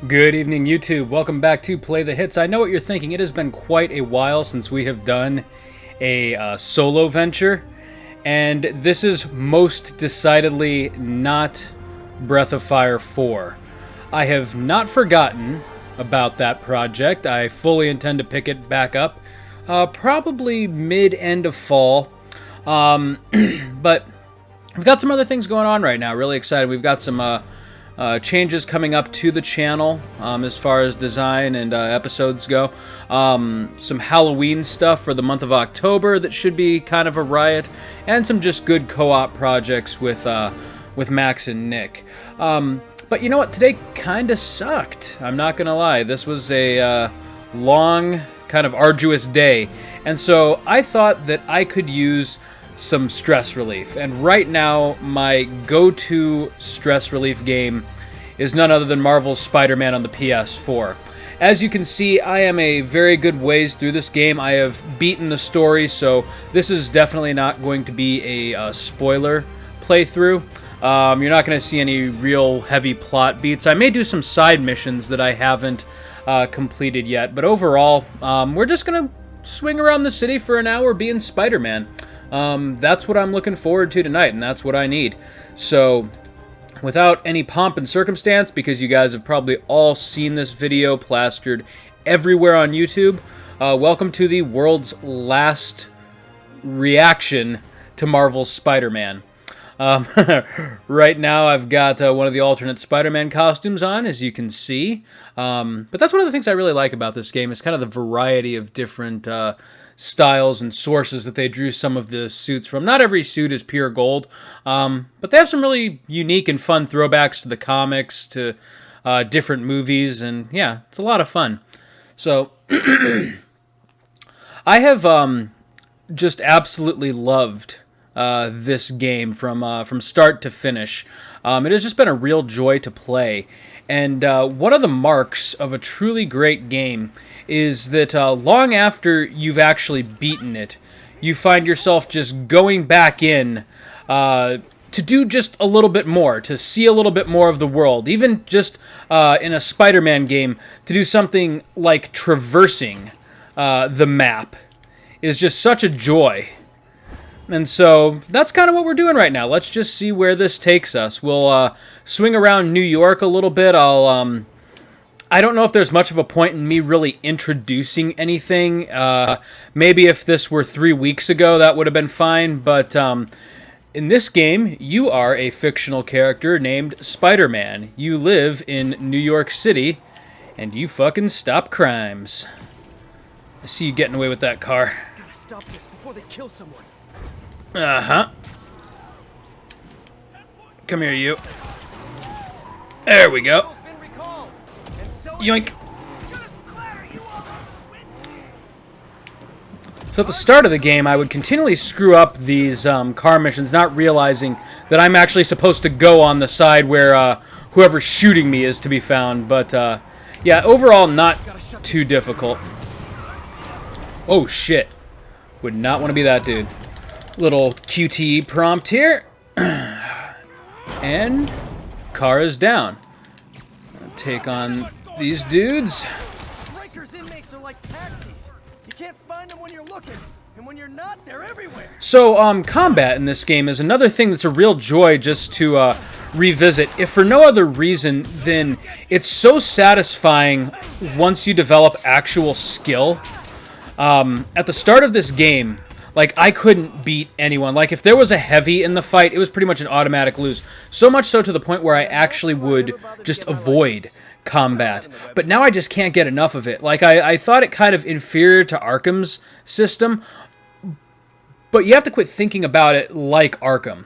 Good evening, YouTube. Welcome back to Play the Hits. I know what you're thinking. It has been quite a while since we have done a solo venture, and this is most decidedly not Breath of Fire 4. I have not forgotten about that project. I fully intend to pick it back up, probably mid-end of fall. But we've got some other things going on right now. Really excited. We've got some changes coming up to the channel as far as design and episodes go. Some Halloween stuff for the month of October that should be kind of a riot, and some just good co-op projects with Max and Nick. But you know what? Today kind of sucked. I'm not gonna lie. This was a long, kind of arduous day, and so I thought that I could use some stress relief. And right now, my go-to stress relief game is none other than Marvel's Spider-Man on the PS4. As you can see, I am a very good ways through this game. I have beaten the story, so this is definitely not going to be a spoiler playthrough. You're not going to see any real heavy plot beats. I may do some side missions that I haven't completed yet, but overall, we're just going to swing around the city for an hour being Spider-Man. That's what I'm looking forward to tonight, and that's what I need. So, without any pomp and circumstance, because you guys have probably all seen this video plastered everywhere on YouTube, welcome to the world's last reaction to Marvel's Spider-Man. Right now, I've got one of the alternate Spider-Man costumes on, as you can see. But that's one of the things I really like about this game, is kind of the variety of different styles and sources that they drew some of the suits from. Not every suit is pure gold, but they have some really unique and fun throwbacks to the comics, to different movies, and yeah, it's a lot of fun. So, I have just absolutely loved this game from start to finish. It has just been a real joy to play. And one of the marks of a truly great game is that long after you've actually beaten it, you find yourself just going back in to do just a little bit more, to see a little bit more of the world. Even just in a Spider-Man game, to do something like traversing the map is just such a joy. And so that's kind of what we're doing right now. Let's just see where this takes us. We'll swing around New York a little bit. I don't know if there's much of a point in me really introducing anything. Maybe if this were 3 weeks ago, that would have been fine. But in this game, you are a fictional character named Spider-Man. You live in New York City, and you fucking stop crimes. I see you getting away with that car. Gotta stop this before they kill someone. Uh-huh. Come here, you. There we go. Yoink. So at the start of the game, I would continually screw up these car missions, not realizing that I'm actually supposed to go on the side where whoever's shooting me is to be found. But, yeah, overall, not too difficult. Oh, shit. Would not want to be that dude. Little QTE prompt here. And car is down. Take on these dudes. Breakers inmates are like taxis. You can't find them when you're looking, and when you're not, they're everywhere. So, combat in this game is another thing that's a real joy just to revisit. If for no other reason than it's so satisfying once you develop actual skill. At the start of this game, like, I couldn't beat anyone. Like, if there was a heavy in the fight, it was pretty much an automatic lose. So much so to the point where I actually would just avoid combat. But now I just can't get enough of it. Like, I thought it kind of inferior to Arkham's system, but you have to quit thinking about it like Arkham.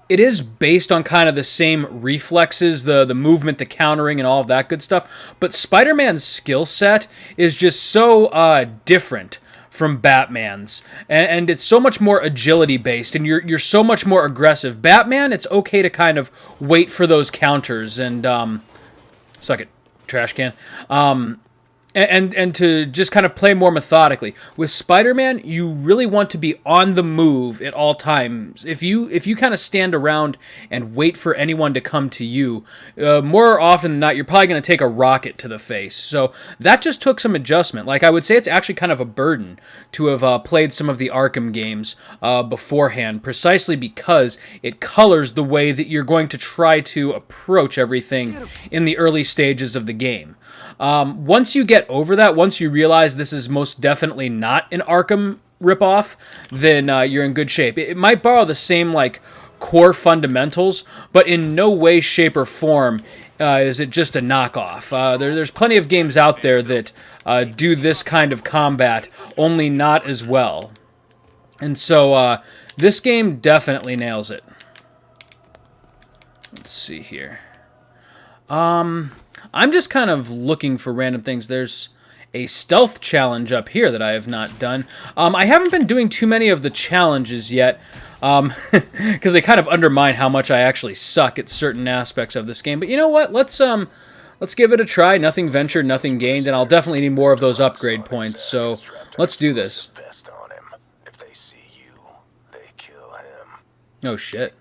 It is based on kind of the same reflexes, the movement, the countering, and all of that good stuff. But Spider-Man's skill set is just so different from Batman's, and it's so much more agility based, and you're so much more aggressive. Batman, it's okay to kind of wait for those counters and suck it, trash can. and to just kind of play more methodically. With Spider-Man, you really want to be on the move at all times. If you kind of stand around and wait for anyone to come to you, more often than not, you're probably going to take a rocket to the face. So that just took some adjustment. Like, I would say it's actually kind of a burden to have played some of the Arkham games beforehand, precisely because it colors the way that you're going to try to approach everything in the early stages of the game. Once you get over that, once you realize this is most definitely not an Arkham ripoff, then you're in good shape. It might borrow the same like core fundamentals, but in no way, shape, or form is it just a knockoff. There's plenty of games out there that do this kind of combat, only not as well. And so this game definitely nails it. Let's see here. I'm just kind of looking for random things. There's a stealth challenge up here that I have not done. I haven't been doing too many of the challenges yet, because they kind of undermine how much I actually suck at certain aspects of this game. But you know what? Let's give it a try. Nothing ventured, nothing gained, and I'll definitely need more of those upgrade points. So let's do this. Oh shit.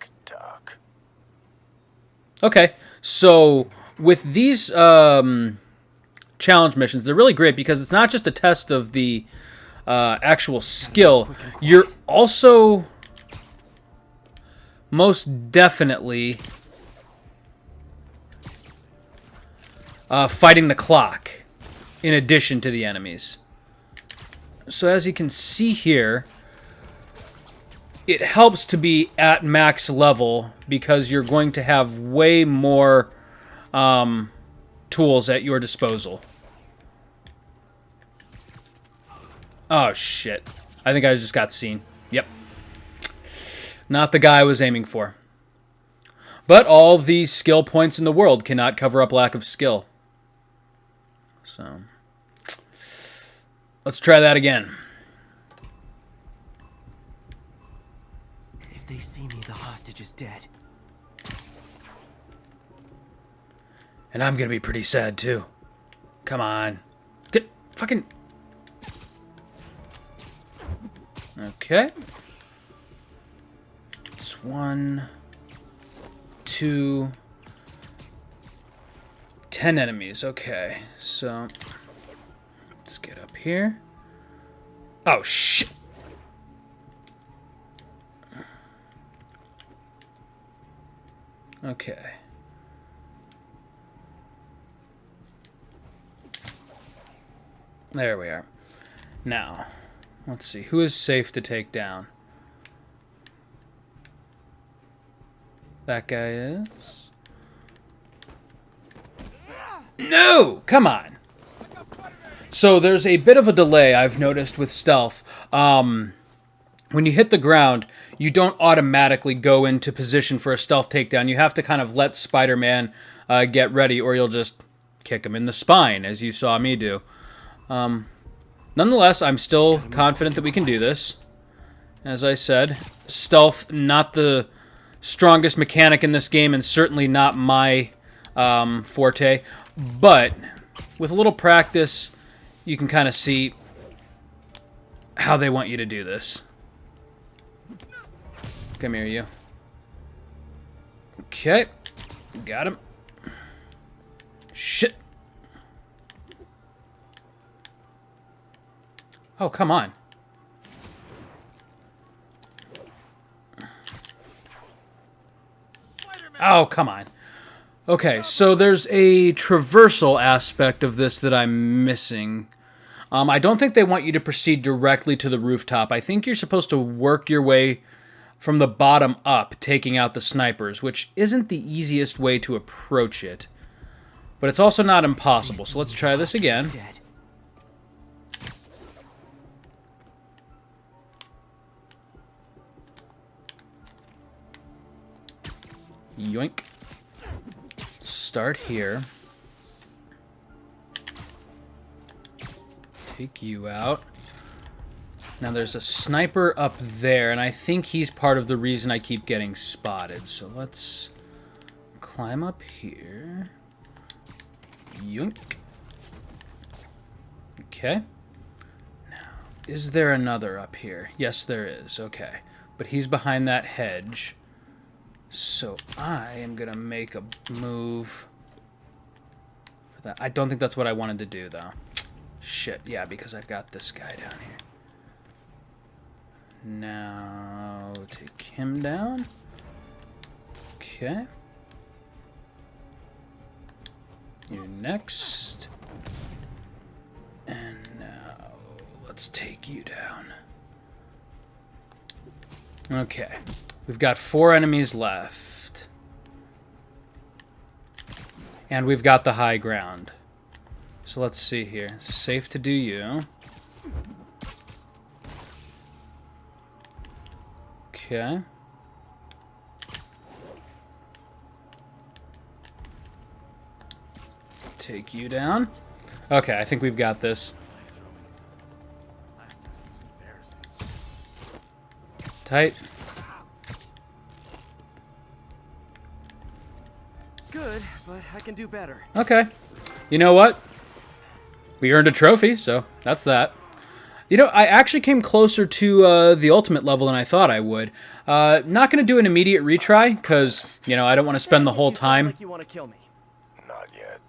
Okay, so with these challenge missions, they're really great because it's not just a test of the actual skill. You're also most definitely fighting the clock in addition to the enemies. So as you can see here, it helps to be at max level because you're going to have way more tools at your disposal. Oh, shit. I think I just got seen. Yep. Not the guy I was aiming for. But all the skill points in the world cannot cover up lack of skill. So, let's try that again. If they see me, the hostage is dead. And I'm gonna be pretty sad, too. Come on. Get fucking... Okay. It's 1, 2, 10 enemies. Okay, so... let's get up here. Oh, shit! Okay. There we are. Now, let's see. Who is safe to take down? That guy is... No! Come on! So there's a bit of a delay I've noticed with stealth. When you hit the ground, you don't automatically go into position for a stealth takedown. You have to kind of let Spider-Man get ready, or you'll just kick him in the spine, as you saw me do. Nonetheless, I'm still confident that we can do this. As I said, stealth, not the strongest mechanic in this game, and certainly not my forte. But with a little practice, you can kind of see how they want you to do this. Come here, you. Okay. Got him. Shit. Oh, come on. Oh, come on. Okay, so there's a traversal aspect of this that I'm missing. I don't think they want you to proceed directly to the rooftop. I think you're supposed to work your way from the bottom up, taking out the snipers, which isn't the easiest way to approach it. But it's also not impossible, so let's try this again. Yoink. Start here. Take you out. Now there's a sniper up there, and I think he's part of the reason I keep getting spotted. So let's climb up here. Yoink. Okay. Now, is there another up here? Yes, there is. Okay. But he's behind that hedge. So I am going to make a move for that. I don't think that's what I wanted to do, though. Shit, yeah, because I've got this guy down here. Now, take him down. Okay. You next. And now, let's take you down. Okay. We've got 4 enemies left. And we've got the high ground. So let's see here. It's safe to do you. Okay. Take you down. Okay, I think we've got this. Tight. Good, but I can do better. Okay. You know what? We earned a trophy, so that's that. You know, I actually came closer to the ultimate level than I thought I would. Not going to do an immediate retry, because, you know, I don't want to spend the whole time. Like you want to kill me. Not yet.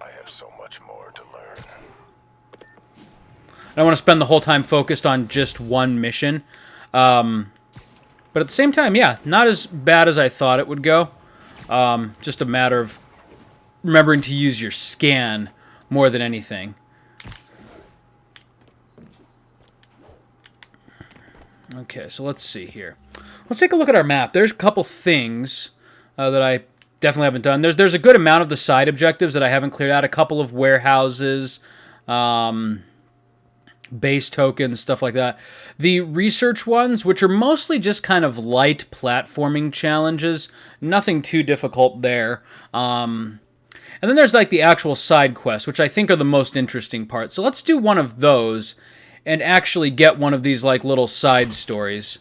I have so much more to learn. I don't want to spend the whole time focused on just one mission. But at the same time, yeah, not as bad as I thought it would go. Just a matter of remembering to use your scan more than anything. Okay, so let's see here. Let's take a look at our map. There's a couple things that I definitely haven't done. There's a good amount of the side objectives that I haven't cleared out. A couple of warehouses, base tokens, stuff like that. The research ones, which are mostly just kind of light platforming challenges. Nothing too difficult there. And then there's like the actual side quests, which I think are the most interesting part. So let's do one of those and actually get one of these like little side stories.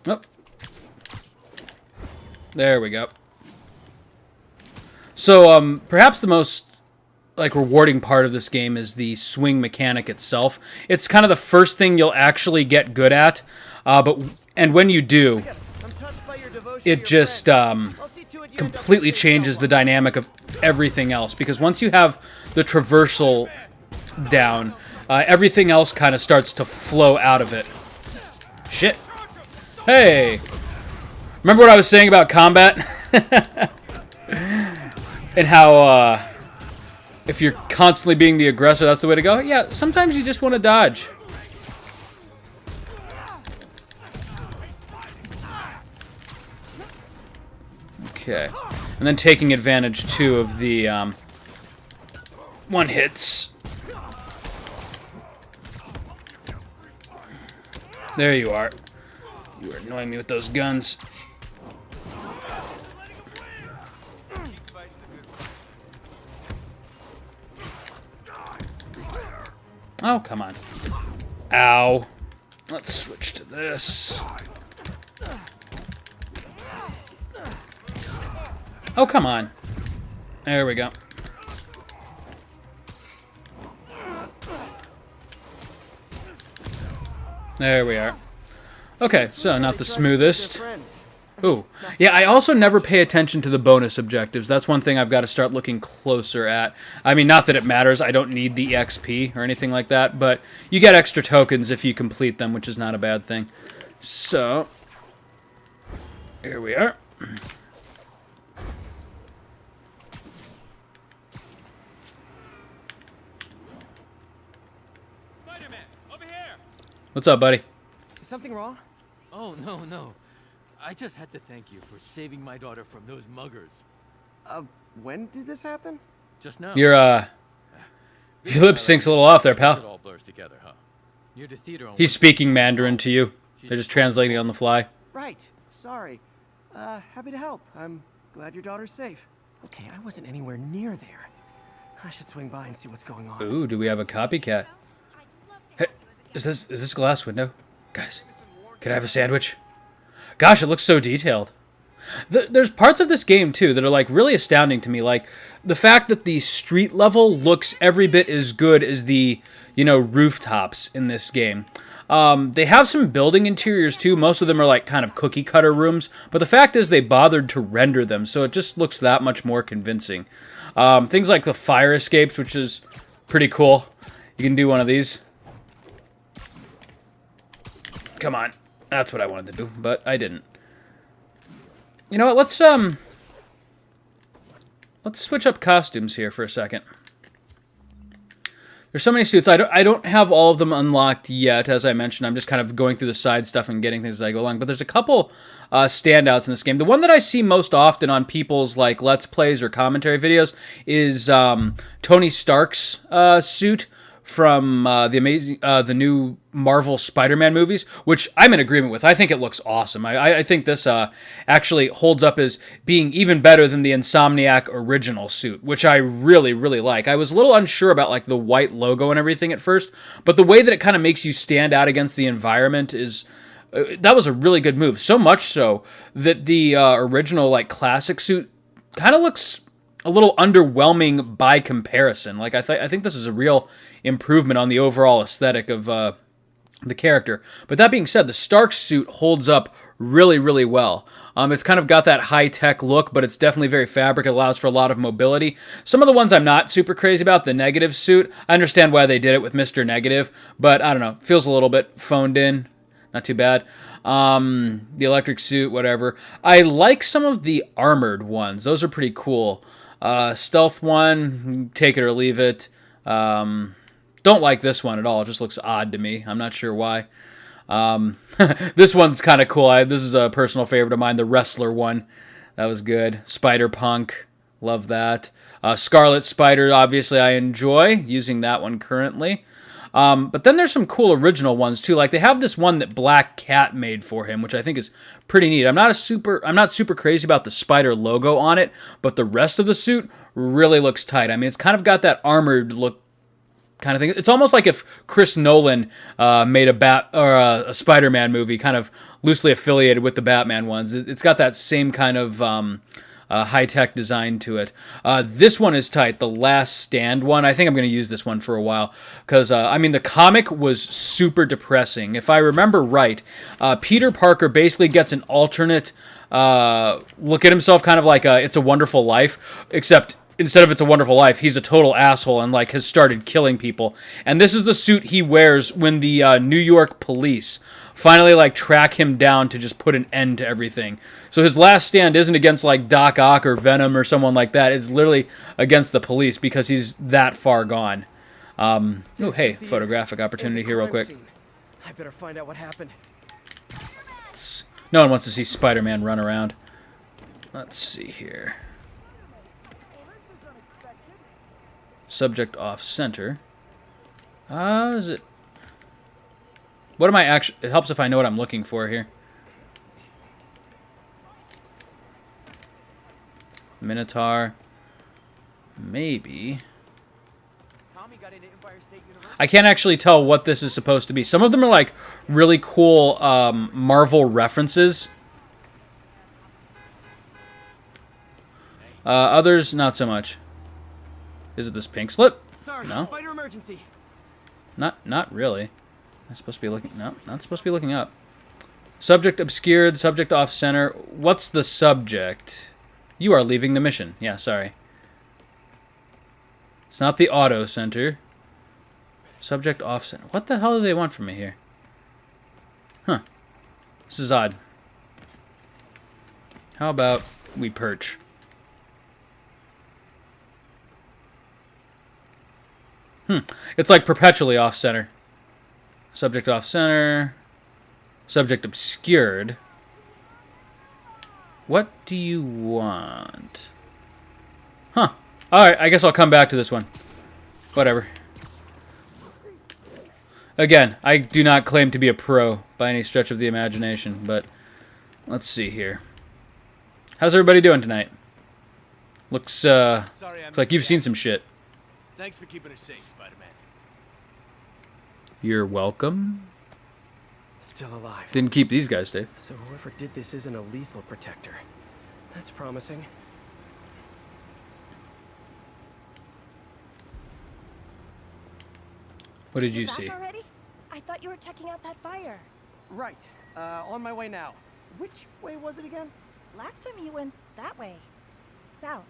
Oh. There we go. So, perhaps the most like rewarding part of this game is the swing mechanic itself. It's kind of the first thing you'll actually get good at, and when you do, it just completely changes the dynamic of everything else. Because once you have the traversal down, everything else kind of starts to flow out of it. Shit. Hey! Remember what I was saying about combat? And how, if you're constantly being the aggressor, that's the way to go? Yeah, sometimes you just want to dodge. Okay. And then taking advantage, too, of the one-hits. There you are. You are annoying me with those guns. Oh, come on. Ow. Let's switch to this. Oh, come on. There we go. There we are. Okay, so not the smoothest. Ooh. Yeah, I also never pay attention to the bonus objectives. That's one thing I've got to start looking closer at. I mean, not that it matters. I don't need the XP or anything like that, but you get extra tokens if you complete them, which is not a bad thing. So, here we are. Spider-Man, over here! What's up, buddy? Is something wrong? Oh, no. I just had to thank you for saving my daughter from those muggers. When did this happen? Just now. Your lip sync's a little off there, It pal. all blurs together, huh? Near the theater on He's speaking Mandarin to you. They're just translating on the fly. Right. Sorry. Happy to help. I'm glad your daughter's safe. Okay, I wasn't anywhere near there. I should swing by and see what's going on. Ooh, do we have a copycat? Hey, is this glass window? Guys, can I have a sandwich? Gosh, it looks so detailed. There's parts of this game, too, that are, like, really astounding to me. Like, the fact that the street level looks every bit as good as the, you know, rooftops in this game. They have some building interiors, too. Most of them are, like, kind of cookie-cutter rooms. But the fact is they bothered to render them, so it just looks that much more convincing. Things like the fire escapes, which is pretty cool. You can do one of these. Come on. That's what I wanted to do, but I didn't. You know what, let's switch up costumes here for a second. There's so many suits. I don't have all of them unlocked yet, as I mentioned. I'm just kind of going through the side stuff and getting things as I go along. But there's a couple standouts in this game. The one that I see most often on people's like Let's Plays or commentary videos is Tony Stark's suit from the new Marvel Spider-Man movies, which I'm in agreement with. I think it looks awesome. I think this actually holds up as being even better than the Insomniac original suit, which I really, really like. I was a little unsure about like the white logo and everything at first, but the way that it kind of makes you stand out against the environment is... that was a really good move. So much so that the original like classic suit kind of looks a little underwhelming by comparison. Like I think this is a real improvement on the overall aesthetic of the character. But that being said, the Stark suit holds up really, really well. It's kind of got that high-tech look, but it's definitely very fabric. It allows for a lot of mobility. Some of the ones I'm not super crazy about, the Negative suit, I understand why they did it with Mr. Negative, but I don't know, feels a little bit phoned in. Not too bad. The electric suit, whatever. I like some of the armored ones. Those are pretty cool. Stealth one, take it or leave it. Don't like this one at all. It just looks odd to me. I'm not sure why. This one's kind of cool. This is a personal favorite of mine, the Wrestler one. That was good. Spider-Punk, love that. Scarlet Spider, obviously I enjoy using that one currently. But then there's some cool original ones too. Like they have this one that Black Cat made for him, which I think is pretty neat. I'm not super crazy about the spider logo on it, but the rest of the suit really looks tight. I mean, it's kind of got that armored look kind of thing. It's almost like if Chris Nolan made a Spider-Man movie, kind of loosely affiliated with the Batman ones. It's got that same kind of high-tech design to it. This one is tight, the Last Stand one. I think I'm going to use this one for a while because, I mean, the comic was super depressing. If I remember right, Peter Parker basically gets an alternate look at himself, kind of like It's a Wonderful Life, except instead of It's a Wonderful Life, he's a total asshole and like has started killing people. And this is the suit he wears when the New York police finally like track him down to just put an end to everything. So his last stand isn't against like Doc Ock or Venom or someone like that. It's literally against the police because he's that far gone. Oh, hey, photographic opportunity here real quick. I better find out what happened. No one wants to see Spider-Man run around. Let's see here. Subject off center. Is it? What am I actually... It helps if I know what I'm looking for here. Minotaur. Maybe. I can't actually tell what this is supposed to be. Some of them are like really cool Marvel references. Others, not so much. Is it this pink slip? Sorry, no. Spider emergency. Not really. I'm supposed to be looking... No, not supposed to be looking up. Subject obscured, subject off center. What's the subject? You are leaving the mission. Yeah, sorry. It's not the auto center. Subject off center. What the hell do they want from me here? Huh. This is odd. How about we perch? It's like perpetually off center. Subject off center. Subject obscured. What do you want? Huh. Alright, I guess I'll come back to this one. Whatever. Again, I do not claim to be a pro by any stretch of the imagination, but let's see here. How's everybody doing tonight? Looks like you've seen some shit. Thanks for keeping us safe, Spider-Man. You're welcome. Still alive. Didn't keep these guys safe. So whoever did this isn't a lethal protector. That's promising. What did you Back see? already? I thought you were checking out that fire. Right. On my way now. Which way was it again? Last time you went that way. South.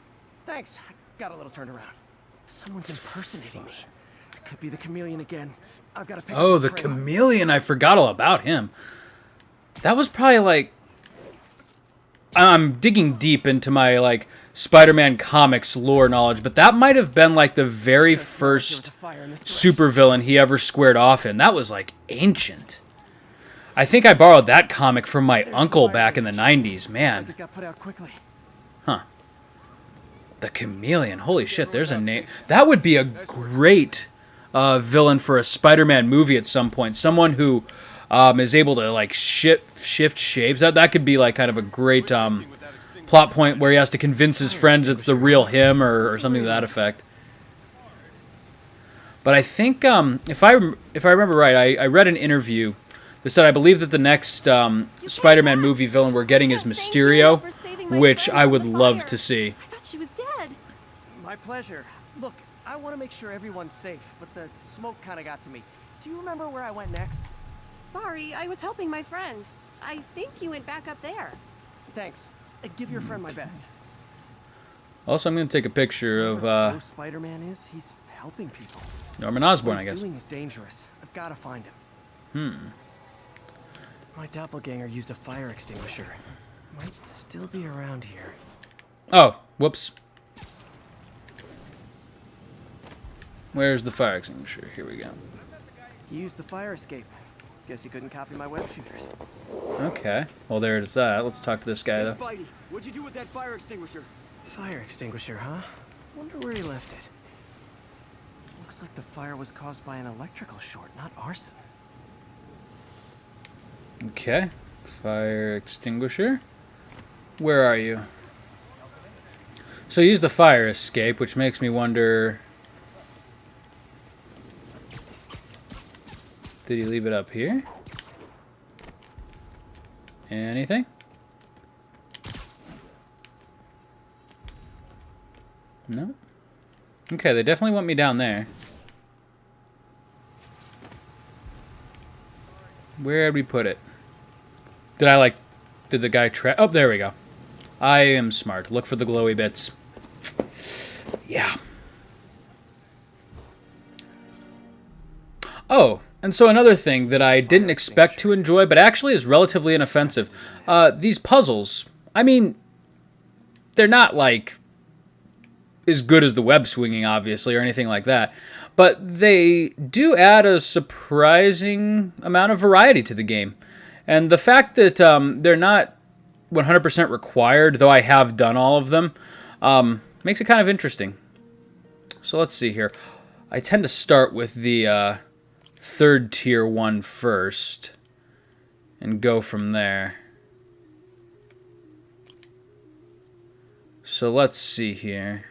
Thanks. I got a little turned around. Someone's impersonating me. It could be the chameleon again. I've got to pick Oh, up the this trail. chameleon. I forgot all about him. That was probably like... I'm digging deep into my like Spider-Man comics lore knowledge, but that might have been like the very first supervillain he ever squared off in. That was like ancient. I think I borrowed that comic from my uncle back in the 90s. Man. It got put out quickly. Huh. The chameleon. Holy shit, there's a name. That would be a great villain for a Spider-Man movie at some point. Someone who is able to like shift shapes. That could be like kind of a great plot point where he has to convince his friends it's the real him or something to that effect. But I think if I remember right, I read an interview that said I believe that the next Spider-Man movie villain we're getting is Mysterio, which I would love to see. I thought she was dead. My pleasure. Look, I want to make sure everyone's safe, but the smoke kind of got to me. Do you remember where I went next? Sorry, I was helping my friend. I think you went back up there. Thanks. Give your friend my best. Also, I'm going to take a picture of Whoever Spider-Man is, he's helping people. Norman Osborn, What I he's guess. doing is dangerous. I've got to find him. My doppelganger used a fire extinguisher. Might still be around here. Oh, whoops. Where's the fire extinguisher? Here we go. He used the fire escape. Guess he couldn't copy my web shooters. Okay. Well, there it is. Let's talk to this guy, though. Spidey, what'd you do with that fire extinguisher? Fire extinguisher, huh? Wonder where he left it. Looks like the fire was caused by an electrical short, not arson. Okay. Fire extinguisher. Where are you? So use the fire escape, which makes me wonder... Did he leave it up here? Anything? No? Okay, they definitely want me down there. Where'd we put it? Did the guy try? Oh, there we go. I am smart. Look for the glowy bits. Yeah. Oh, and so another thing that I didn't expect to enjoy, but actually is relatively inoffensive. These puzzles, I mean, they're not like as good as the web swinging, obviously, or anything like that. But they do add a surprising amount of variety to the game. And the fact that they're not 100% required, though I have done all of them, makes it kind of interesting. So let's see here. I tend to start with the third tier one first and go from there. So let's see here.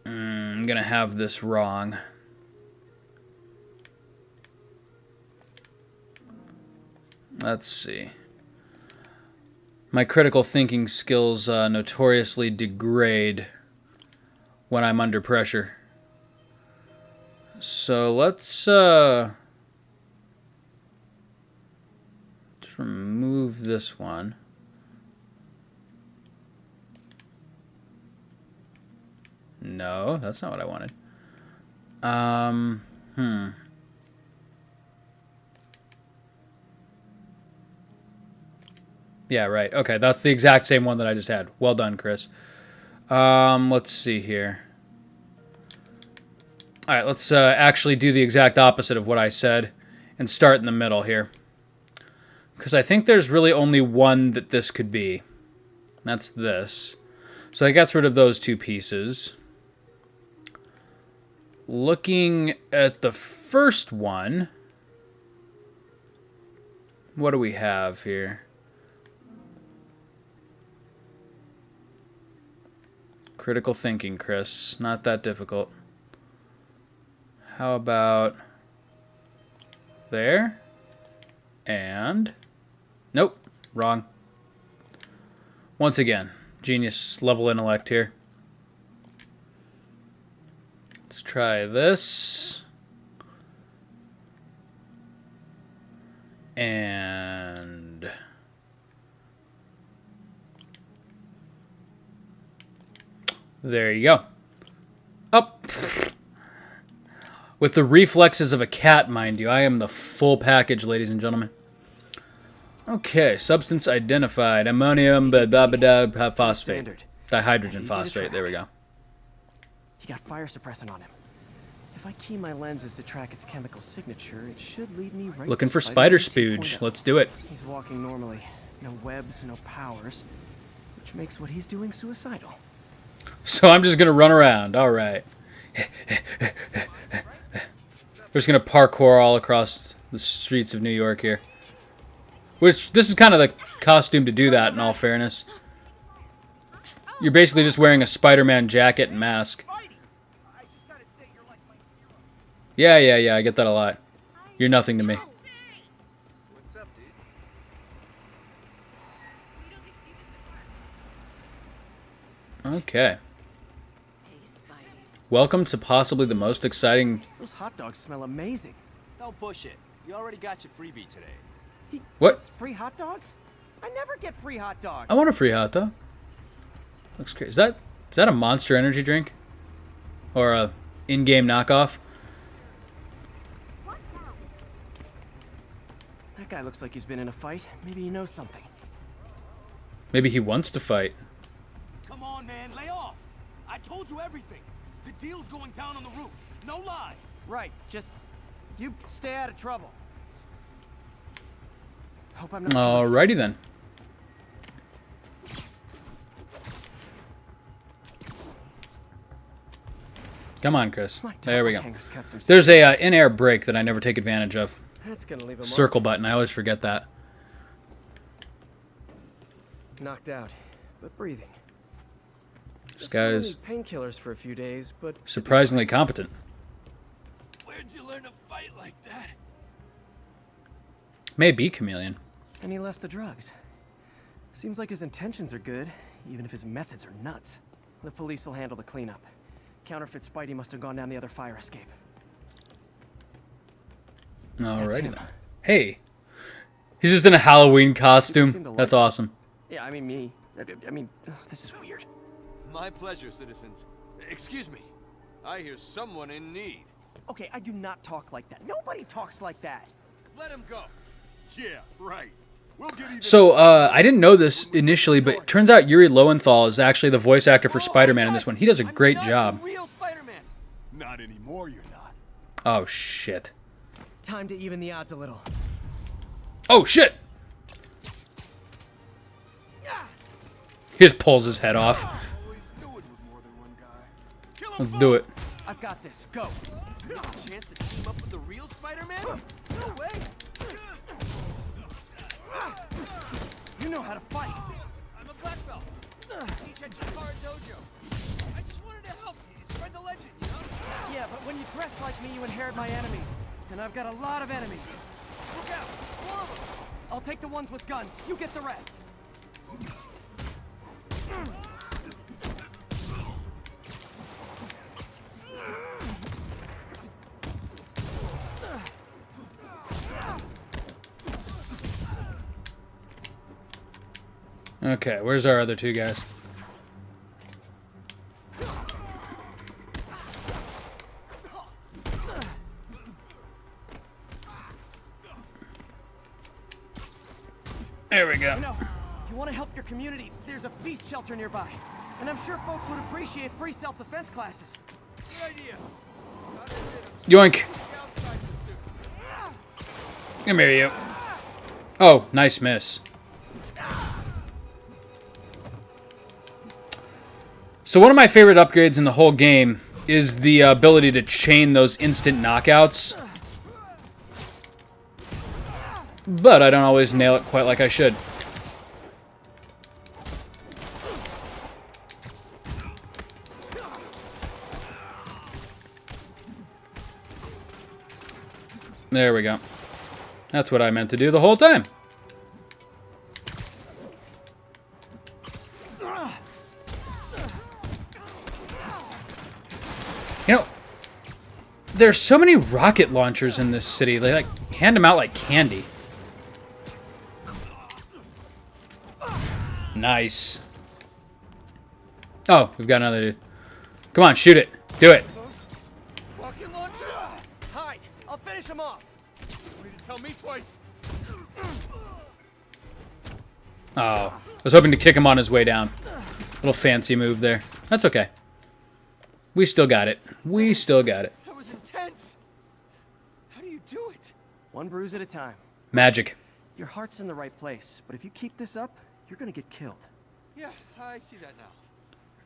I'm gonna have this wrong. Let's see. My critical thinking skills notoriously degrade when I'm under pressure. So let's remove this one. No, that's not what I wanted. Yeah, right. Okay, that's the exact same one that I just had. Well done, Chris. Let's see here. All right, let's actually do the exact opposite of what I said and start in the middle here. Because I think there's really only one that this could be. That's this. So I got rid of those two pieces. Looking at the first one, what do we have here? Critical thinking, Chris. Not that difficult. How about there? And... Nope. Wrong. Once again, genius level intellect here. Let's try this. And... There you go. Up. With the reflexes of a cat, mind you. I am the full package, ladies and gentlemen. Okay, substance identified. Ammonium phosphate. Standard. Dihydrogen Easy to phosphate. There we track. go. He got fire suppressant on him. If I key my lenses to track its chemical signature, it should lead me right Looking to for spider Spider-Man spooge. 2.0. Let's do it. He's walking normally. No webs, no powers. Which makes what he's doing suicidal. So I'm just going to run around. All right. We're just going to parkour all across the streets of New York here. Which, this is kind of the costume to do that, in all fairness. You're basically just wearing a Spider-Man jacket and mask. Yeah, I get that a lot. You're nothing to me. Okay. Welcome to possibly the most exciting... Those hot dogs smell amazing. Don't push it. You already got your freebie today. He What? gets free hot dogs? I never get free hot dogs. I want a free hot dog. Looks great. Is that a Monster Energy drink? Or a in-game knockoff? That guy looks like he's been in a fight. Maybe he knows something. Maybe he wants to fight. Come on, man, lay off. I told you everything. The deal's going down on the roof. No lie. Right, just... you stay out of trouble. Hope I'm not... Alrighty then. Come on, Chris. My There we go. doppelganger's cut some There's a in-air brake that I never take advantage of. That's gonna leave a mark. Circle button. I always forget that. Knocked out, but breathing. This Just gonna guy's need painkillers for a few days, but surprisingly competent. Where'd you learn to fight like that? Maybe Chameleon. and he left the drugs. Seems like his intentions are good, even if his methods are nuts. The police will handle the cleanup. Counterfeit Spidey must have gone down the other fire escape. Alrighty him. then. Hey, he's just in a Halloween seem to costume. like That's it. awesome. Yeah, I mean me. I mean, ugh, this is weird. My pleasure, citizens. Excuse me. I hear someone in need. Okay, I do not talk like that. Nobody talks like that. Let him go. Yeah, right. We'll get even. So, I didn't know this initially, but it turns out Yuri Lowenthal is actually the voice actor for Spider-Man in this one. He does a great I'm not job. the real Spider-Man. Not anymore, you're not. Oh, shit. Time to even the odds a little. Oh, shit! He just pulls his head off. Always knew it was more than one guy. Kill him Let's do it. I've got this. Go. Chance to team up with the real Spider-Man? No way. You know how to fight. I'm a black belt. Teach at Chikara Dojo. I just wanted to help you spread the legend, you know? Yeah, but when you dress like me, you inherit my enemies. And I've got a lot of enemies. Look out! 4 of them! I'll take the ones with guns. You get the rest. Okay, where's our other two guys? There we go. You know, if you want to help your community, there's a feast shelter nearby. And I'm sure folks would appreciate free self-defense classes. Good idea. Yoink. Come here, you. Oh, nice miss. So one of my favorite upgrades in the whole game is the ability to chain those instant knockouts. But I don't always nail it quite like I should. There we go. That's what I meant to do the whole time. You know, there's so many rocket launchers in this city. They, like, hand them out like candy. Nice. Oh, we've got another dude. Come on, shoot it. Do it. Rocket launchers? Hide. I'll finish him off. You need to tell me twice. Oh, I was hoping to kick him on his way down. Little fancy move there. That's okay. We still got it. We still got it. That was intense. How do you do it? One bruise at a time. Magic. Your heart's in the right place, but if you keep this up, you're gonna get killed. Yeah, I see that now.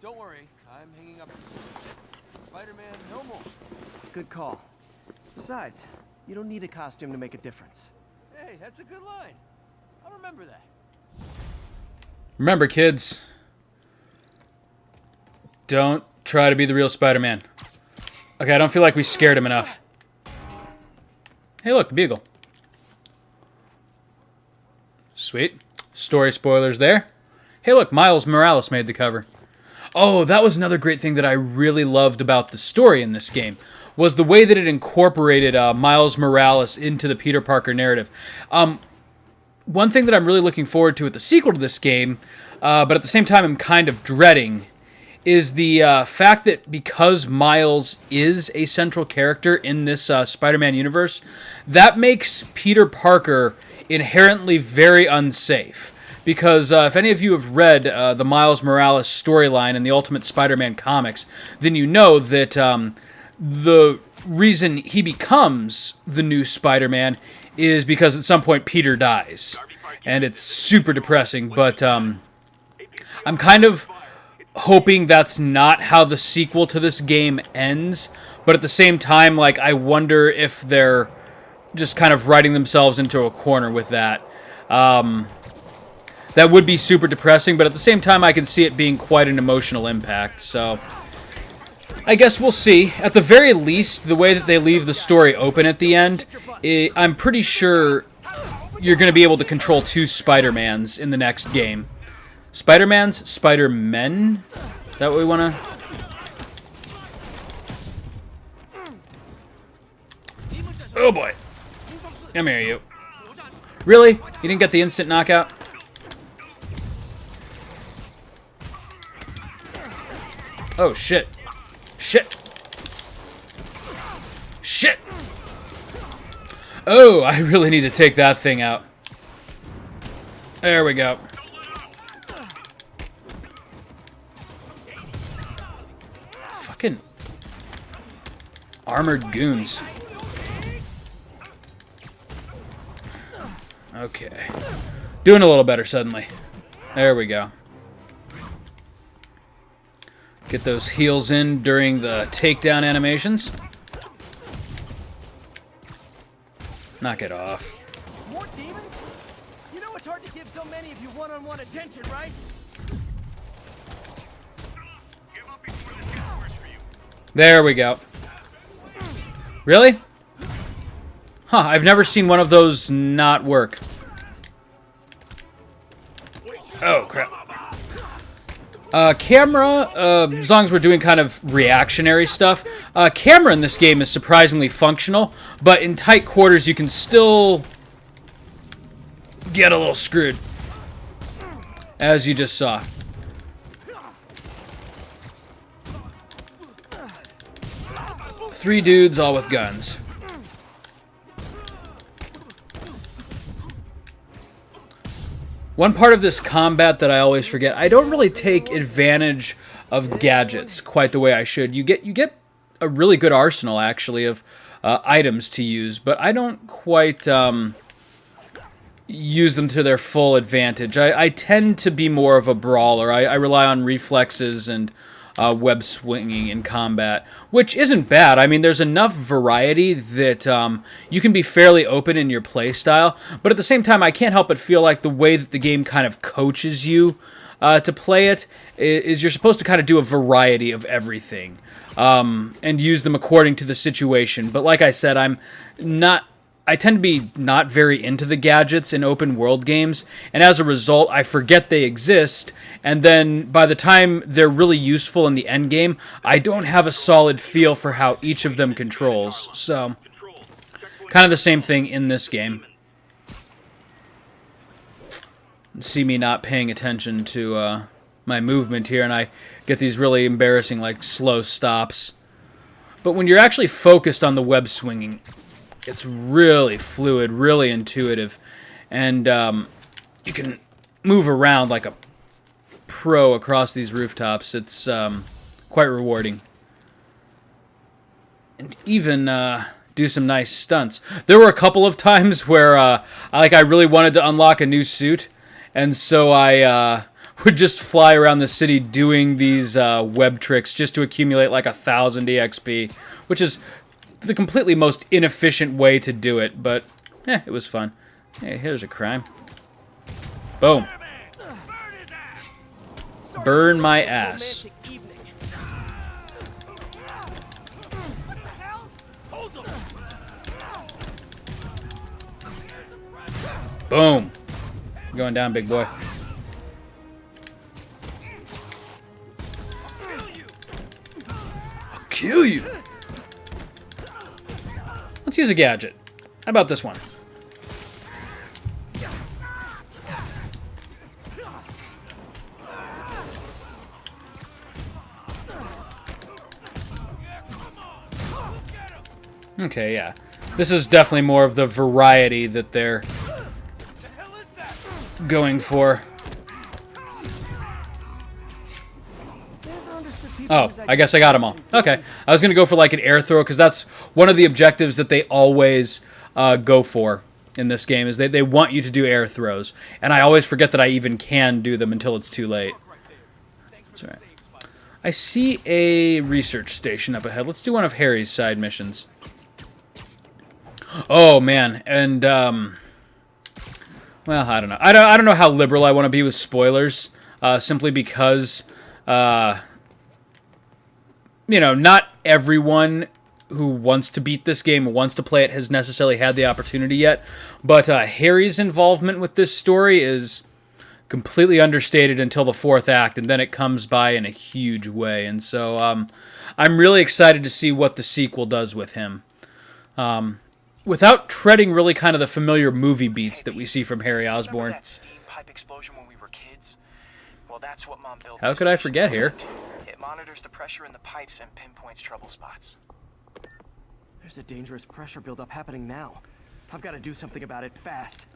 Don't worry, I'm hanging up the switch. Spider-Man, no more. Good call. Besides, you don't need a costume to make a difference. Hey, that's a good line. I'll remember that. Remember, kids, don't try to be the real Spider-Man. Okay, I don't feel like we scared him enough. Hey, look, the Beagle. Sweet. Story spoilers there. Hey, look, Miles Morales made the cover. Oh, that was another great thing that I really loved about the story in this game, was the way that it incorporated Miles Morales into the Peter Parker narrative. One thing that I'm really looking forward to with the sequel to this game, but at the same time I'm kind of dreading, is the fact that because Miles is a central character in this Spider-Man universe, that makes Peter Parker inherently very unsafe. Because if any of you have read the Miles Morales storyline in the Ultimate Spider-Man comics, then you know that the reason he becomes the new Spider-Man is because at some point Peter dies. And it's super depressing, but I'm kind of hoping that's not how the sequel to this game ends. But at the same time, like, I wonder if they're just kind of writing themselves into a corner with that. That would be super depressing, but at the same time, I can see it being quite an emotional impact, so I guess we'll see. At the very least, the way that they leave the story open at the end, I'm pretty sure you're going to be able to control two Spider-Mans in the next game. Spider-Mans? Spider-Men? Is that what we want to... Oh boy. Come here, you. Really? You didn't get the instant knockout? Oh, shit. Shit. Shit! Oh, I really need to take that thing out. There we go. Fucking armored goons. Okay. Doing a little better suddenly. There we go. Get those heals in during the takedown animations. Knock it off. More demons? You know it's hard to give so many of you one-on-one attention, right? There we go. Really? Huh, I've never seen one of those not work. Oh, crap. Camera, as long as we're doing kind of reactionary stuff, camera in this game is surprisingly functional, but in tight quarters you can still get a little screwed, as you just saw. Three dudes, all with guns. One part of this combat that I always forget, I don't really take advantage of gadgets quite the way I should. You get a really good arsenal, actually, of items to use, but I don't quite use them to their full advantage. I tend to be more of a brawler. I rely on reflexes and web swinging in combat, which isn't bad. I mean, there's enough variety that you can be fairly open in your play style, but at the same time, I can't help but feel like the way that the game kind of coaches you to play it is you're supposed to kind of do a variety of everything and use them according to the situation. But like I said, I'm not I tend to be not very into the gadgets in open world games, and as a result, I forget they exist, and then by the time they're really useful in the end game, I don't have a solid feel for how each of them controls. So, kind of the same thing in this game. See me not paying attention to my movement here, and I get these really embarrassing, like, slow stops. But when you're actually focused on the web swinging, it's really fluid, really intuitive, and you can move around like a pro across these rooftops. It's quite rewarding. And even do some nice stunts. There were a couple of times where I really wanted to unlock a new suit, and so I would just fly around the city doing these web tricks just to accumulate like 1,000 EXP, which is the completely most inefficient way to do it, but it was fun. Hey, here's a crime. Boom. Burn my ass. Boom. Going down, big boy. I'll kill you. Let's use a gadget. How about this one? Okay, yeah. This is definitely more of the variety that they're going for. Oh, I guess I got them all. Okay. I was going to go for like an air throw because that's one of the objectives that they always go for in this game is they want you to do air throws. And I always forget that I even can do them until it's too late. That's all right. I see a research station up ahead. Let's do one of Harry's side missions. Oh, man. And, well, I don't know. I don't know how liberal I want to be with spoilers, simply because... you know, not everyone who wants to beat this game or wants to play it has necessarily had the opportunity yet, but Harry's involvement with this story is completely understated until the 4th act, and then it comes by in a huge way, and so I'm really excited to see what the sequel does with him. Without treading really kind of the familiar movie beats that we see from Harry Osborn. Remember that steam pipe explosion when we were kids? Well, that's what Mom built. How could I forget here? It monitors the pressure in the pipes and pinpoints trouble spots. There's a dangerous pressure buildup happening now. I've got to do something about it fast.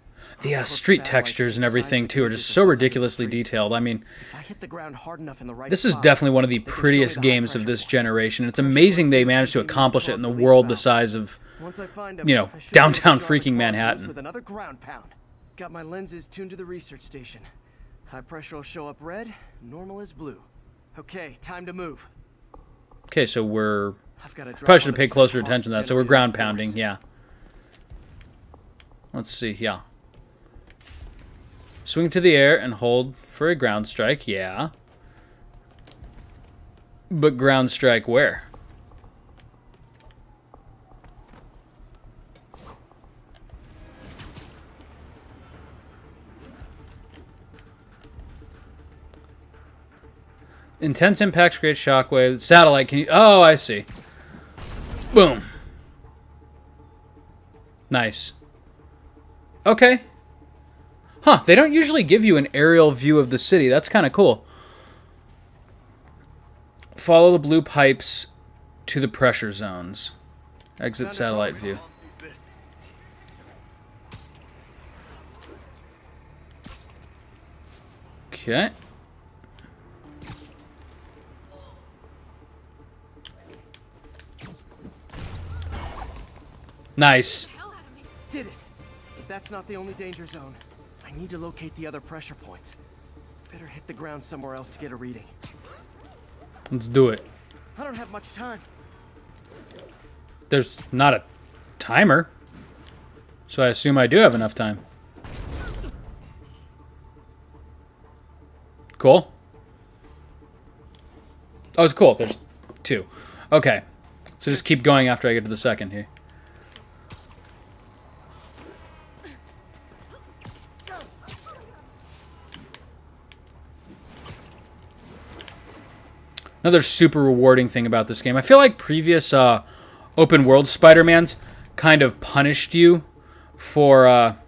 The street textures and everything, too, are just so ridiculously detailed. I mean, If I hit the ground hard enough in the right this is spot, definitely one of the they can show me prettiest the games of high-pressure this points. generation. It's amazing they managed to accomplish it in the world the size of, Once I find 'em, you know, I should downtown be able to draw the freaking claws Manhattan. With another ground pound. Got my lenses tuned to the research station. High pressure will show up red, normal is blue. Okay, time to move. Okay, so we're... I've got to drop Probably should on have paid this closer hard, attention to that. So we're dedicated ground force. pounding, yeah. Let's see, yeah. Swing to the air and hold for a ground strike, yeah. But ground strike where? Intense impacts create shockwaves. Satellite, can you... Oh, I see. Boom. Nice. Okay. Huh, they don't usually give you an aerial view of the city. That's kind of cool. Follow the blue pipes to the pressure zones. Exit satellite view. Okay. Nice. Did it. But that's not the only danger zone. I need to locate the other pressure points. Better hit the ground somewhere else to get a reading. Let's do it. I don't have much time. There's not a timer, so I assume I do have enough time. Cool. Oh, it's cool. There's 2. Okay. So just keep going after I get to the second here. Another super rewarding thing about this game. I feel like previous open world Spider-Mans kind of punished you for...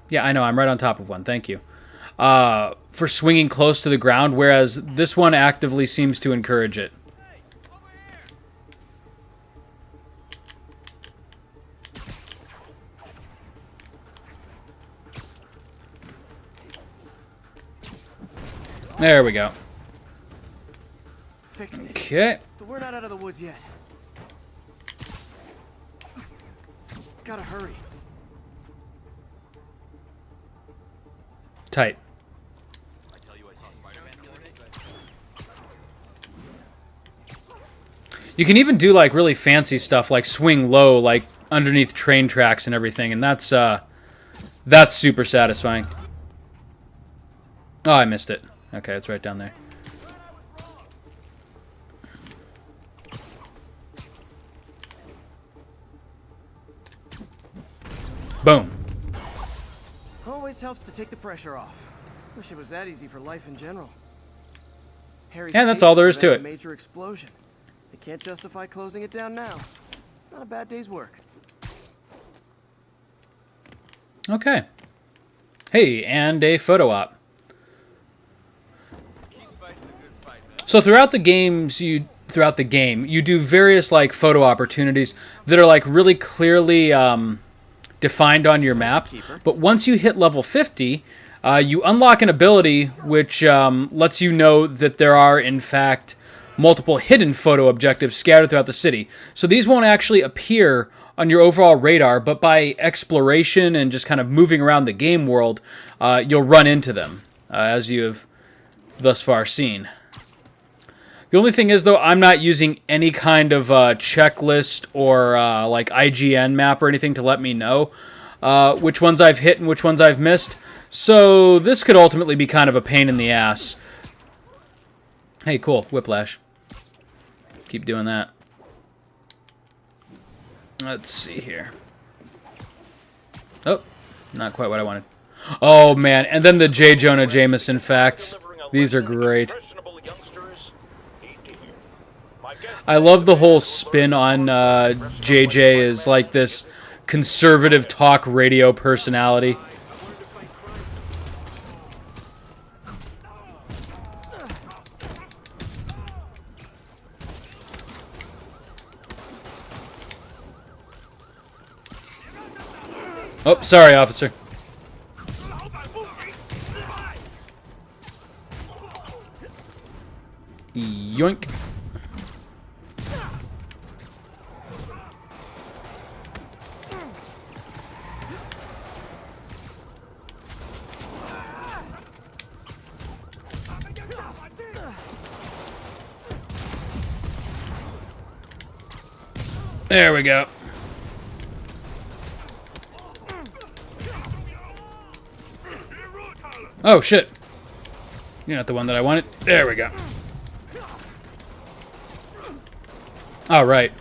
yeah, I know, I'm right on top of one. Thank you. For swinging close to the ground, whereas this one actively seems to encourage it. There we go. Fixed it. Okay. But we're not out of the woods yet. Gotta hurry. Tight. You can even do like really fancy stuff like swing low, like underneath train tracks and everything, and that's super satisfying. Oh, I missed it. Okay, it's right down there. Boom. Always helps to take the pressure off. Wish it was that easy for life in general. Harry's Yeah, that's all there is to a it. major explosion. They can't justify closing it down now. Not a bad day's work. Okay. Hey, and a photo op. So throughout the game, you do various like photo opportunities that are like really clearly defined on your map. But once you hit level 50, you unlock an ability which lets you know that there are, in fact, multiple hidden photo objectives scattered throughout the city. So these won't actually appear on your overall radar, but by exploration and just kind of moving around the game world, you'll run into them, as you have thus far seen. The only thing is, though, I'm not using any kind of checklist or like IGN map or anything to let me know which ones I've hit and which ones I've missed. So this could ultimately be kind of a pain in the ass. Hey, cool. Whiplash. Keep doing that. Let's see here. Oh, not quite what I wanted. Oh, man. And then the J. Jonah Jameson facts. These are great. I love the whole spin on JJ as like this conservative talk radio personality. Oh, sorry, officer. Yoink. There we go. Oh, shit. You're not the one that I wanted. There we go. All right.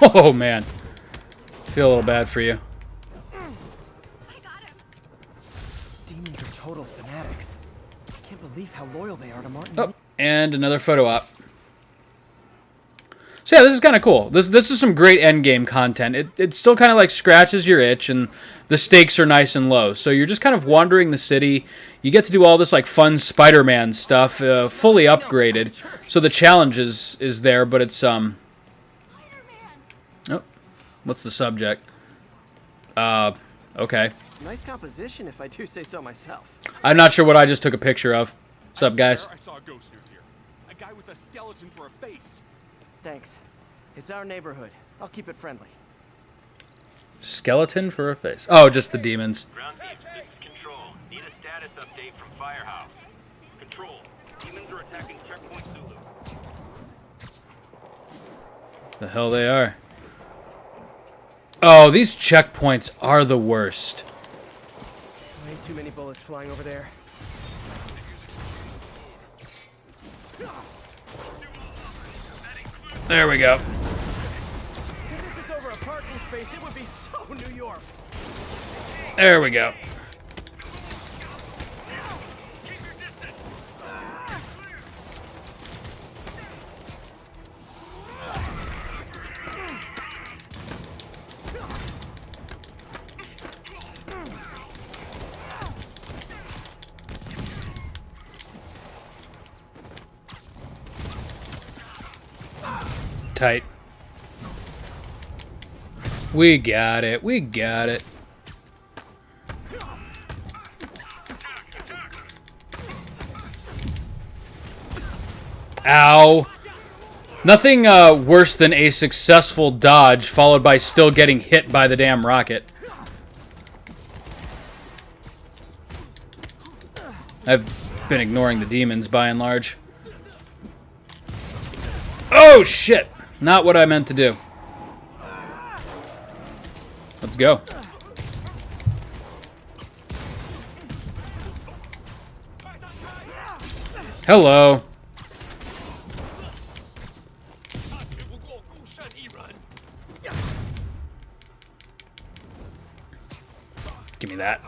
Oh, man. Feel a little bad for you. Demons are total fanatics. I can't believe how loyal they are to Martin. Oh, and another photo op. So yeah, this is kind of cool. This is some great endgame content. It still kind of like scratches your itch, and the stakes are nice and low. So you're just kind of wandering the city. You get to do all this like fun Spider-Man stuff, fully upgraded. So the challenge is there, but it's Oh, what's the subject? Okay. Nice composition, if I do say so myself. I'm not sure what I just took a picture of. What's up, guys? I saw a ghost near here. A guy with a skeleton for a face. Thanks. It's our neighborhood. I'll keep it friendly. Skeleton for a face. Oh, just the demons. Ground team, this is Control. Need a status update from Firehouse. Control, demons are attacking Checkpoint Zulu. The hell they are. Oh, these checkpoints are the worst. Way too many bullets flying over there. There we go. If this is over a parking space, it would be so New York. There we go. tight. We got it. We got it. Ow. Nothing worse than a successful dodge followed by still getting hit by the damn rocket. I've been ignoring the demons by and large. Oh, shit. Not what I meant to do. Let's go. Hello. Give me that.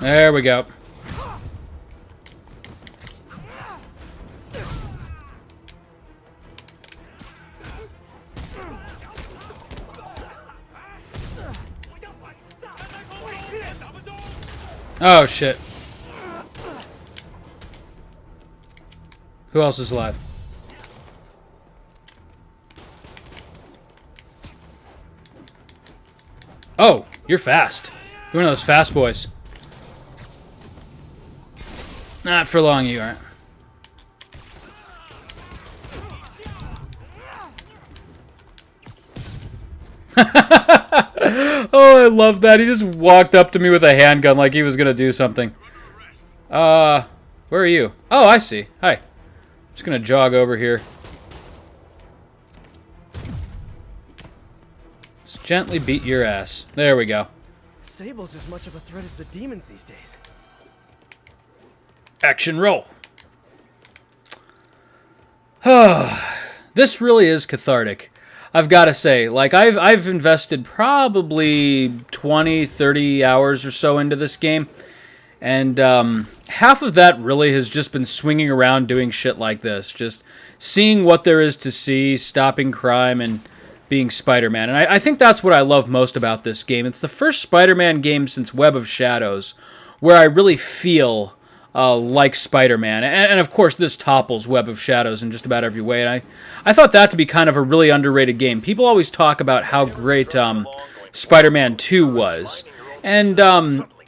There we go. Oh, shit. Who else is alive? Oh, you're fast. You're one of those fast boys. Not for long, you aren't. Oh, I love that. He just walked up to me with a handgun like he was going to do something. Where are you? Oh, I see. Hi. Just going to jog over here. Just gently beat your ass. There we go. Sable's as much of a threat as the demons these days. Action roll. This really is cathartic. I've got to say, like, I've invested probably 20, 30 hours or so into this game, and half of that really has just been swinging around doing shit like this, just seeing what there is to see, stopping crime, and being Spider-Man. And I think that's what I love most about this game. It's the first Spider-Man game since Web of Shadows where I really feel like Spider-Man. And of course, this topples Web of Shadows in just about every way. And I thought that to be kind of a really underrated game. People always talk about how great Spider-Man 2 was. And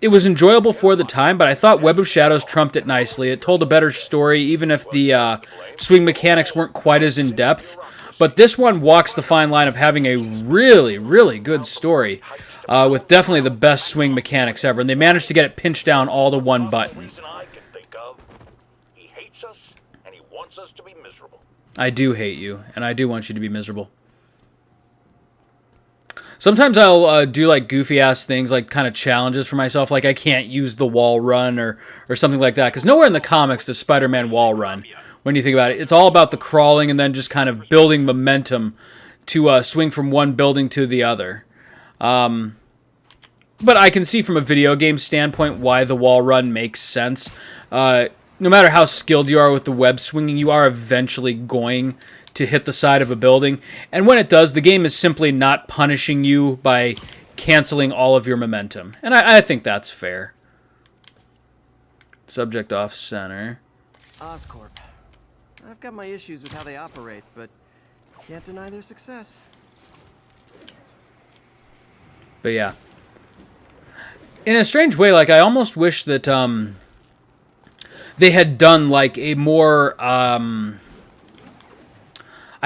it was enjoyable for the time, but I thought Web of Shadows trumped it nicely. It told a better story, even if the swing mechanics weren't quite as in-depth. But this one walks the fine line of having a really, really good story. With definitely the best swing mechanics ever. And they managed to get it pinched down all to one button. I do hate you, and I do want you to be miserable. Sometimes I'll do like goofy-ass things, like kind of challenges for myself, like I can't use the wall run or something like that. Because nowhere in the comics does Spider-Man wall run, when you think about it. It's all about the crawling and then just kind of building momentum to swing from one building to the other. But I can see from a video game standpoint why the wall run makes sense. No matter how skilled you are with the web swinging, you are eventually going to hit the side of a building. And when it does, the game is simply not punishing you by canceling all of your momentum. And I think that's fair. Subject off center. Oscorp. I've got my issues with how they operate, but can't deny their success. But yeah. In a strange way, like, I almost wish that they had done like a more I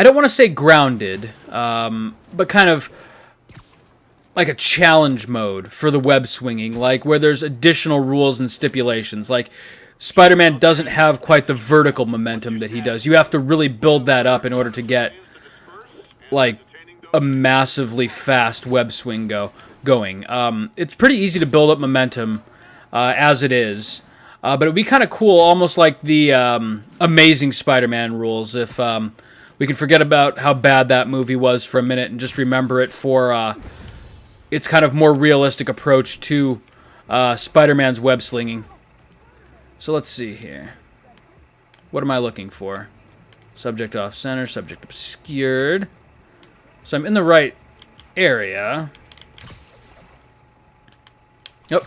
don't want to say grounded, but kind of like a challenge mode for the web swinging, like where there's additional rules and stipulations. Like Spider-Man doesn't have quite the vertical momentum that he does. You have to really build that up in order to get like a massively fast web swing going. It's pretty easy to build up momentum as it is. But it would be kind of cool, almost like the Amazing Spider-Man rules, if we can forget about how bad that movie was for a minute and just remember it for its kind of more realistic approach to Spider-Man's web slinging. So let's see here. What am I looking for? Subject off center, subject obscured. So I'm in the right area. Yep.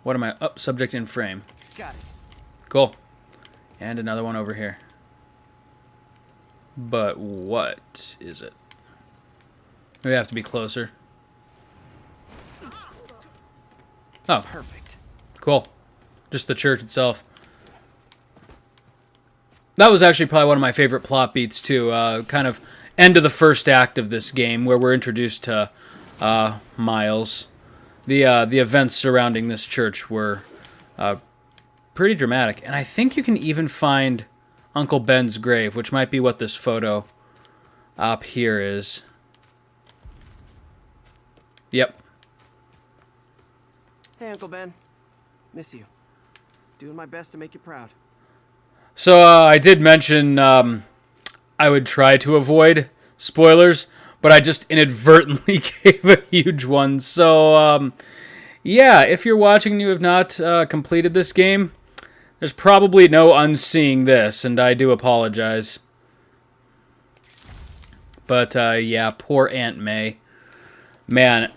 What am I? Up, subject in frame. Got it. Cool. And another one over here. But what is it? We have to be closer. Oh, Perfect. cool. Just the church itself. That was actually probably one of my favorite plot beats too. Kind of end of the first act of this game, where we're introduced to Miles. The events surrounding this church were pretty dramatic, and I think you can even find Uncle Ben's grave, which might be what this photo up here is. Yep. Hey, Uncle Ben. Miss you. Doing my best to make you proud. So I did mention I would try to avoid spoilers, but I just inadvertently gave a huge one. So yeah, if you're watching and you have not completed this game, there's probably no unseeing this, and I do apologize. But yeah, poor Aunt May. Man,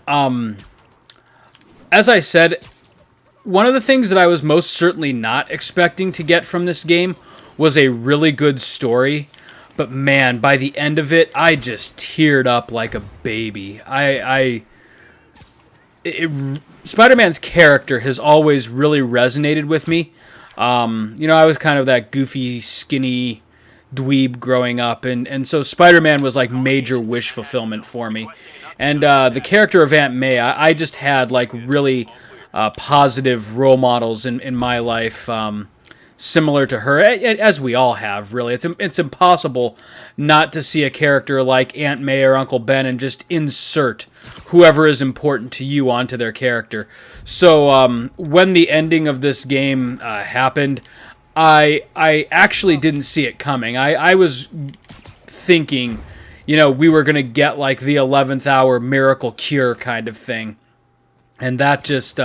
as I said, one of the things that I was most certainly not expecting to get from this game was a really good story. But man, by the end of it, I just teared up like a baby. Spider-Man's character has always really resonated with me. You know, I was kind of that goofy, skinny dweeb growing up, and so Spider-Man was like major wish fulfillment for me. And the character of Aunt May, I just had like really positive role models in my life, similar to her, as we all have, really. It's impossible not to see a character like Aunt May or Uncle Ben and just insert whoever is important to you onto their character. So when the ending of this game happened, I actually didn't see it coming. I was thinking, you know, we were going to get like the 11th hour miracle cure kind of thing. And that just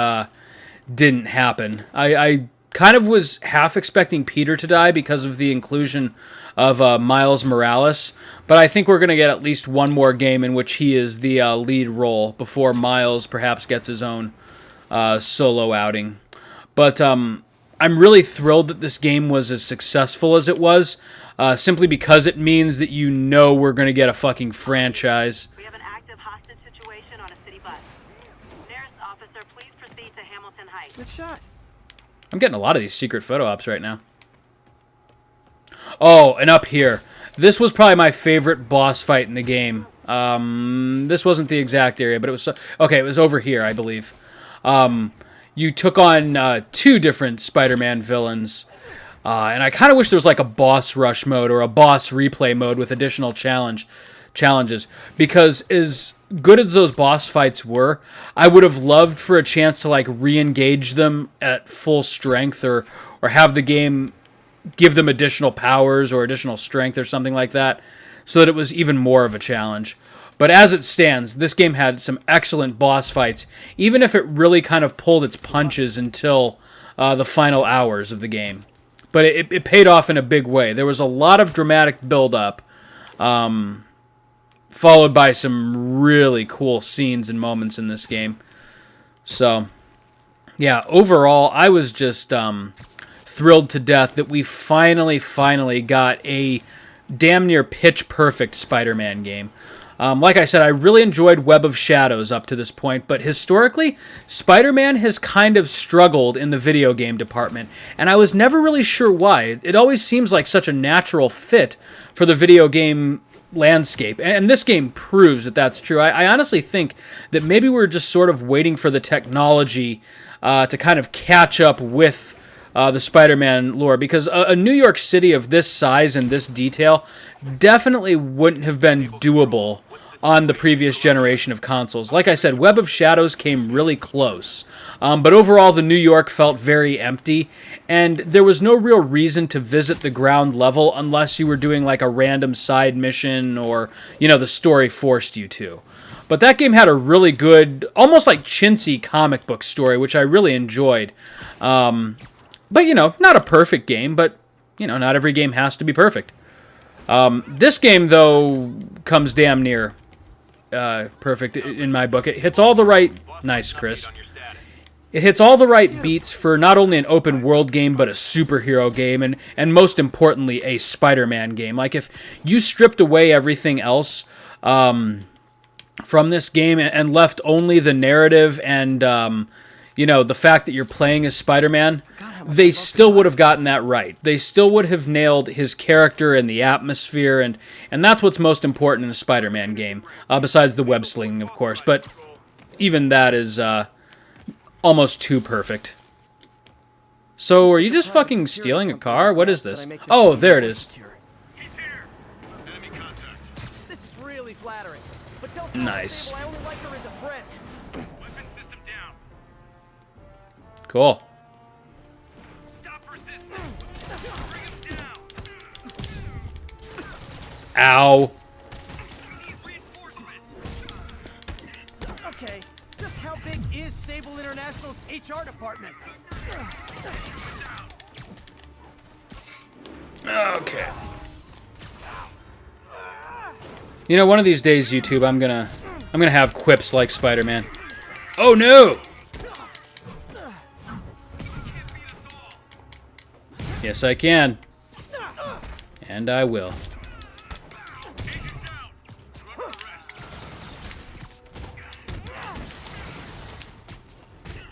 didn't happen. I kind of was half expecting Peter to die because of the inclusion of Miles Morales. But I think we're going to get at least one more game in which he is the lead role before Miles perhaps gets his own solo outing. But I'm really thrilled that this game was as successful as it was, simply because it means that you know we're going to get a fucking franchise. We have an active hostage situation on a city bus. Nearest officer, please proceed to Hamilton Heights. Good shot. I'm getting a lot of these secret photo ops right now. Oh, and up here. This was probably my favorite boss fight in the game. This wasn't the exact area, but it was... Okay, it was over here, I believe. You took on 2 different Spider-Man villains. And I kind of wish there was like a boss rush mode or a boss replay mode with additional challenges. Because as good as those boss fights were, I would have loved for a chance to like re-engage them at full strength or have the game give them additional powers or additional strength or something like that, so that it was even more of a challenge. But as it stands, this game had some excellent boss fights, even if it really kind of pulled its punches until the final hours of the game. But it paid off in a big way. There was a lot of dramatic build-up, followed by some really cool scenes and moments in this game. So, yeah, overall, I was just thrilled to death that we finally got a damn near pitch-perfect Spider-Man game. Like I said, I really enjoyed Web of Shadows up to this point, but historically, Spider-Man has kind of struggled in the video game department, and I was never really sure why. It always seems like such a natural fit for the video game landscape, and this game proves that that's true. I honestly think that maybe we're just sort of waiting for the technology to kind of catch up with the Spider-Man lore, because a New York City of this size and this detail definitely wouldn't have been doable on the previous generation of consoles. Like I said, Web of Shadows came really close, but overall the New York felt very empty, and there was no real reason to visit the ground level unless you were doing like a random side mission or, you know, the story forced you to. But that game had a really good, almost like chintzy comic book story, which I really enjoyed. But, you know, not a perfect game, but, you know, not every game has to be perfect. This game, though, comes damn near perfect in my book. It hits all the right... Nice, Chris. It hits all the right beats for not only an open world game, but a superhero game, and most importantly, a Spider-Man game. Like, if you stripped away everything else from this game and left only the narrative and, you know, the fact that you're playing as Spider-Man, they still would have gotten that right. They still would have nailed his character and the atmosphere, and that's what's most important in a Spider-Man game, besides the web slinging, of course. But even that is... almost too perfect. So, are you just fucking stealing a car? What is this? Oh, there it is. This is really flattering. But tell Nice. I only like her as a friend. Weapon system down. Cool. Stop resisting. Bring him down. Ow. Need reinforcements. Okay, just how big is Sable International's HR department? Okay. You know, one of these days, YouTube, I'm gonna have quips like Spider-Man. Oh no! Yes, I can. And I will.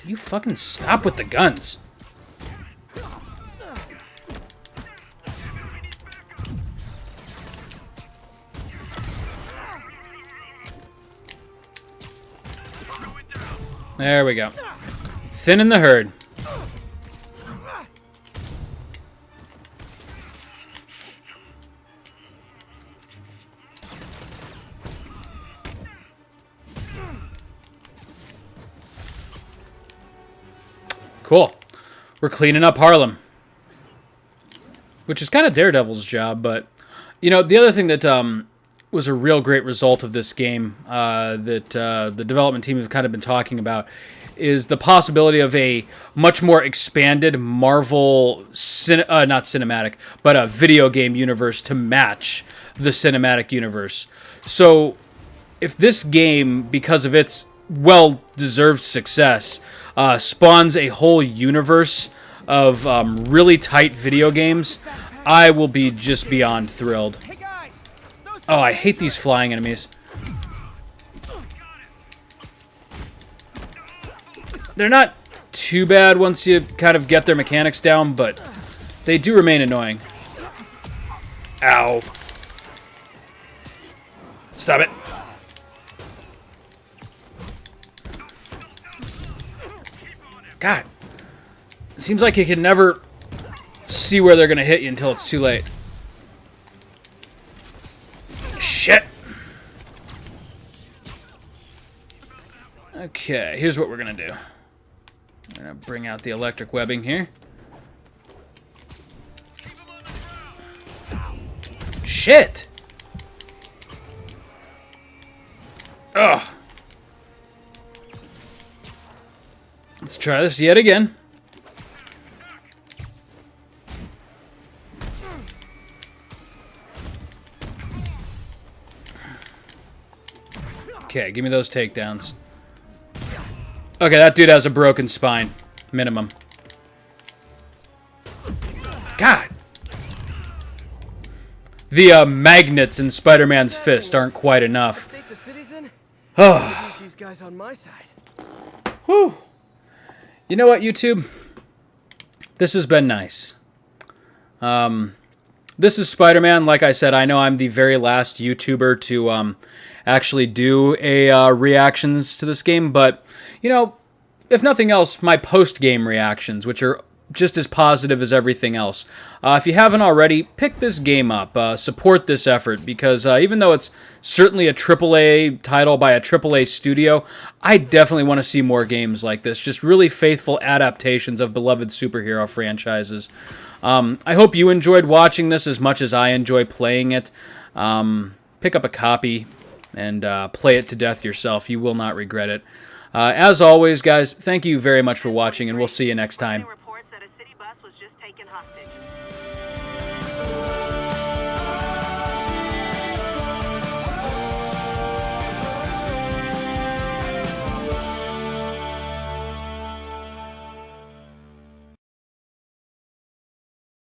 You fucking stop with the guns. There we go. Thin in the herd. Cool. We're cleaning up Harlem. Which is kind of Daredevil's job, but... You know, the other thing that was a real great result of this game that the development team have kind of been talking about is the possibility of a much more expanded Marvel... not cinematic, but a video game universe to match the cinematic universe. So, if this game, because of its well-deserved success... spawns a whole universe of really tight video games, I will be just beyond thrilled. Oh, I hate these flying enemies. They're not too bad once you kind of get their mechanics down, but they do remain annoying. Ow. Stop it. God, it seems like you can never see where they're going to hit you until it's too late. Shit. Okay, here's what we're going to do. I'm going to bring out the electric webbing here. Shit. Ugh. Let's try this yet again. Okay, give me those takedowns. Okay, that dude has a broken spine. Minimum. God. The magnets in Spider-Man's fist aren't quite enough. Oh. These guys on my side. Whew. You know what, YouTube? This has been nice. This is Spider-Man. Like I said, I know I'm the very last YouTuber to actually do a reactions to this game, but, you know, if nothing else, my post-game reactions, which are just as positive as everything else. If you haven't already, pick this game up. Support this effort, because even though it's certainly a AAA title by a AAA studio, I definitely want to see more games like this. Just really faithful adaptations of beloved superhero franchises. I hope you enjoyed watching this as much as I enjoy playing it. Pick up a copy. and play it to death yourself. You will not regret it. As always, guys, thank you very much for watching, and we'll see you next time.